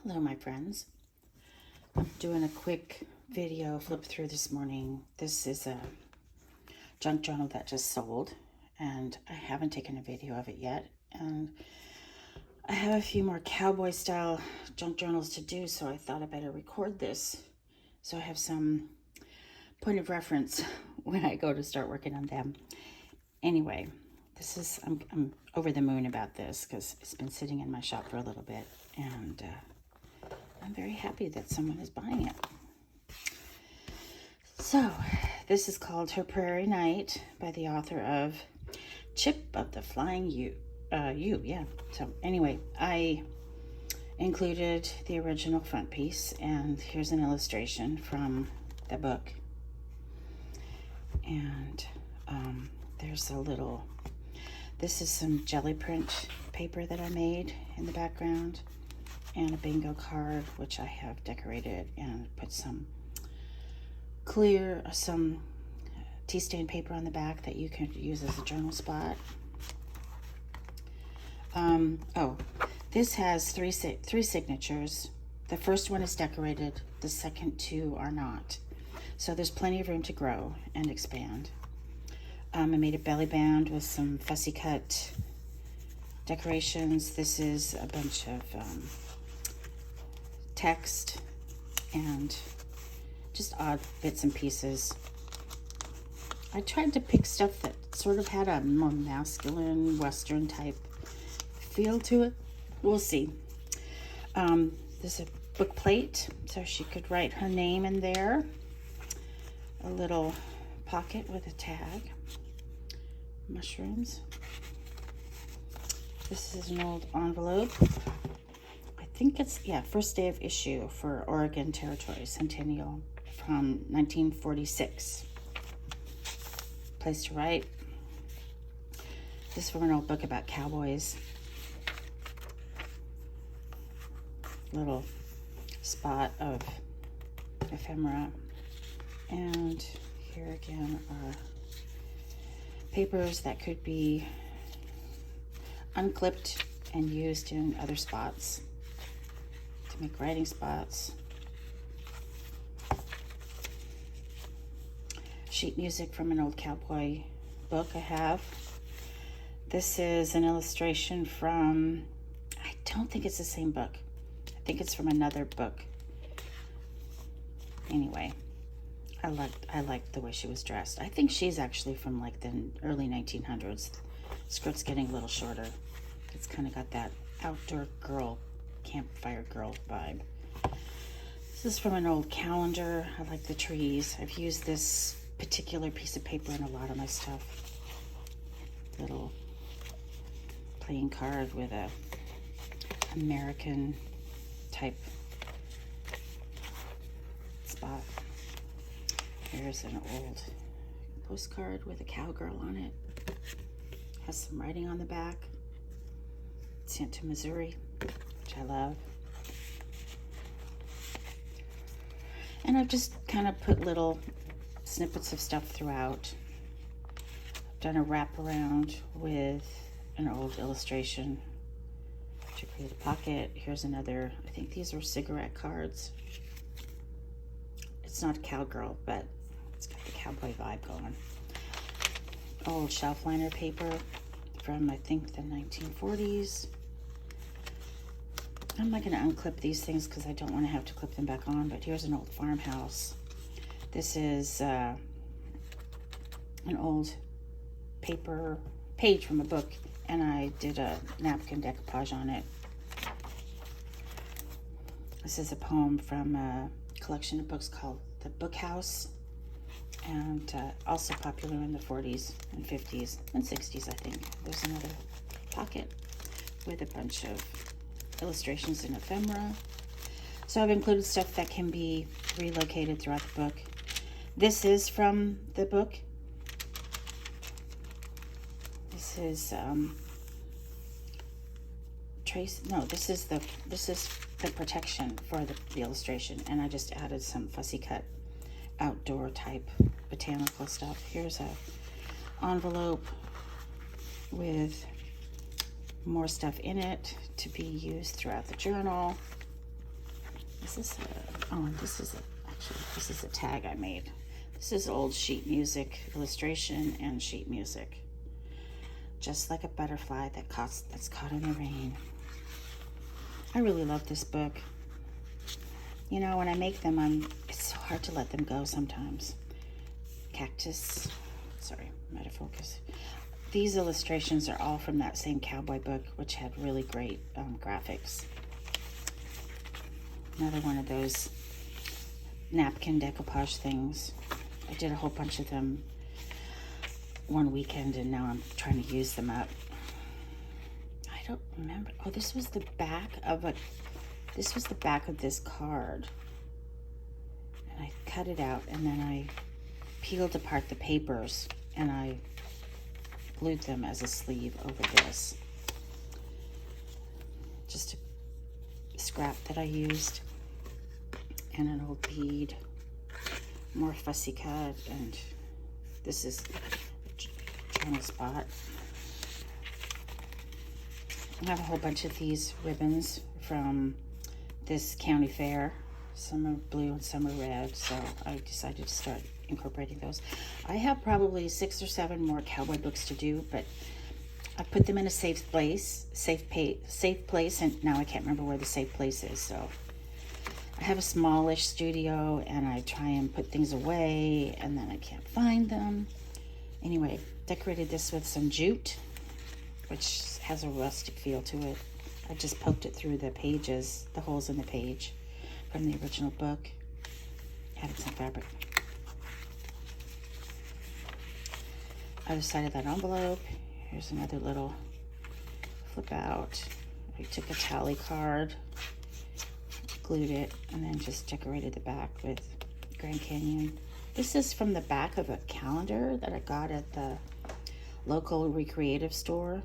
Hello, my friends. I'm doing a quick video flip through this morning. This is a junk journal that just sold, and I haven't taken a video of it yet. And I have a few more cowboy style junk journals to do, so I thought I better record this so I have some point of reference when I go to start working on them. Anyway, I'm over the moon about this because it's been sitting in my shop for a little bit, and I'm very happy that someone is buying it. So, this is called Her Prairie Night by the author of Chip of the Flying U. Yeah. So, anyway, I included the original front piece, and here's an illustration from the book. And there's a little, this is some jelly print paper that I made in the background, and a bingo card, which I have decorated and put some tea stain paper on the back that you can use as a journal spot. This has three signatures. The first one is decorated, the second two are not. So there's plenty of room to grow and expand. I made a belly band with some fussy cut decorations. This is a bunch of text and just odd bits and pieces. I tried to pick stuff that sort of had a more masculine Western type feel to it. We'll see. There's a book plate, so she could write her name in there. A little pocket with a tag. Mushrooms. This is an old envelope. I think it's, first day of issue for Oregon Territory Centennial from 1946. Place to write. This is from an old book about cowboys. Little spot of ephemera. And here again are papers that could be unclipped and used in other spots to make writing spots. Sheet music from an old cowboy book I have. This is an illustration from, I don't think it's the same book. I think it's from another book. Anyway, I liked the way she was dressed. I think she's actually from like the early 1900s. Skirt's getting a little shorter. It's kind of got that outdoor girl, campfire girl vibe. This is from an old calendar. I like the trees. I've used this particular piece of paper in a lot of my stuff. Little playing card with a American type spot. Here's an old postcard with a cowgirl on it. Has some writing on the back. Sent to Missouri, which I love. And I've just kind of put little snippets of stuff throughout. I've done a wraparound with an old illustration to create a pocket. Here's another, I think these are cigarette cards. It's not a cowgirl, but it's got the cowboy vibe going. Old shelf liner paper from, I think, the 1940s. I'm not going to unclip these things because I don't want to have to clip them back on, but here's an old farmhouse. This is an old paper page from a book, and I did a napkin decoupage on it. This is a poem from a collection of books called The Book House, and also popular in the 40s and 50s and 60s, I think. There's another pocket with a bunch of illustrations and ephemera. So I've included stuff that can be relocated throughout the book. This is from the book. This is this is the protection for the illustration, and I just added some fussy cut outdoor type botanical stuff. Here's a envelope with more stuff in it to be used throughout the journal. This is this is a tag I made. This is old sheet music illustration and sheet music. Just like a butterfly that's caught in the rain. I really love this book. You know, when I make them, it's so hard to let them go sometimes. Cactus, sorry, I'm out of focus. These illustrations are all from that same cowboy book, which had really great graphics. Another one of those napkin decoupage things. I did a whole bunch of them one weekend, and now I'm trying to use them up. I don't remember. Oh, this was the back of this card. And I cut it out, and then I peeled apart the papers, and I glued them as a sleeve over this. Just a scrap that I used, and an old bead, more fussy cut, and this is a journal spot. I have a whole bunch of these ribbons from this county fair. Some are blue and some are red, so I decided to start incorporating those. I have probably 6 or 7 more cowboy books to do, but I put them in a safe place, and now I can't remember where the safe place is. So I have a smallish studio, and I try and put things away, and then I can't find them. Anyway, decorated this with some jute, which has a rustic feel to it. I just poked it through the pages, the holes in the page from the original book. Added some fabric. Other side of that envelope, here's another little flip out. I took a tally card, glued it, and then just decorated the back with Grand Canyon. This is from the back of a calendar that I got at the local recreative store,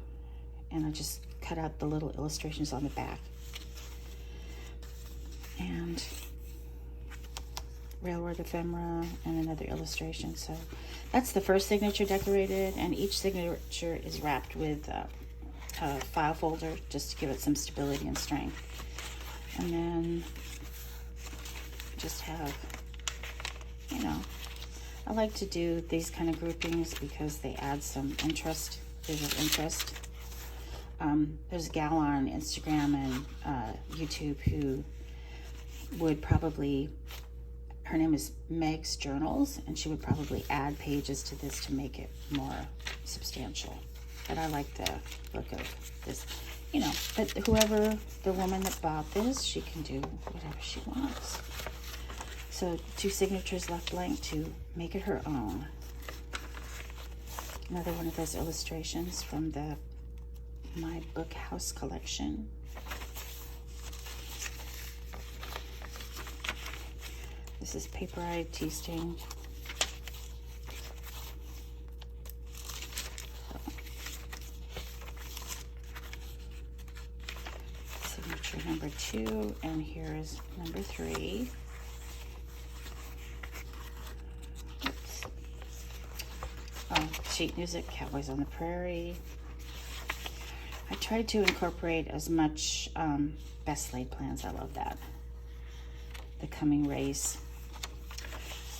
and I just cut out the little illustrations on the back. And railroad ephemera and another illustration. So that's the first signature decorated, and each signature is wrapped with a file folder just to give it some stability and strength. And then just have, you know, I like to do these kind of groupings because they add some interest, visual interest. There's a gal on Instagram and YouTube who would probably, her name is Meg's Journals, and she would probably add pages to this to make it more substantial. But I like the look of this, you know, but whoever, the woman that bought this, she can do whatever she wants. So 2 signatures left blank to make it her own. Another one of those illustrations from my book house collection. This is paper-eyed tea stain. Signature number 2, and here is number 3. Oops. Oh, sheet music, Cowboys on the Prairie. I tried to incorporate as much Best Laid Plans. I love that. The Coming Race.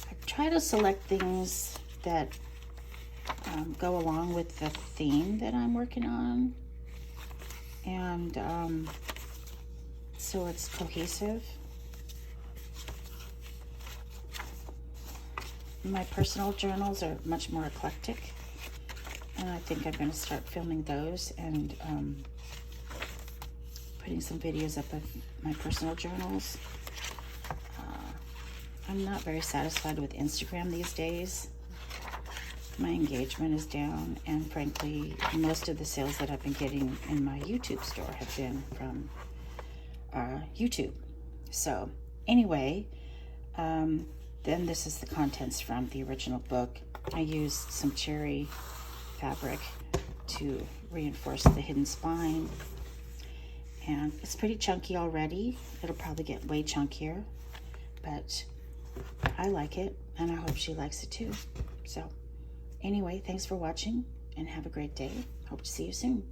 I try to select things that go along with the theme that I'm working on, and so it's cohesive. My personal journals are much more eclectic, and I think I'm going to start filming those and putting some videos up of my personal journals. I'm not very satisfied with Instagram these days. My engagement is down, and frankly, most of the sales that I've been getting in my YouTube store have been from YouTube. So anyway, then this is the contents from the original book. I used some cherry fabric to reinforce the hidden spine, and it's pretty chunky already. It'll probably get way chunkier, but I like it, and I hope she likes it too. So anyway, thanks for watching, and have a great day. Hope to see you soon.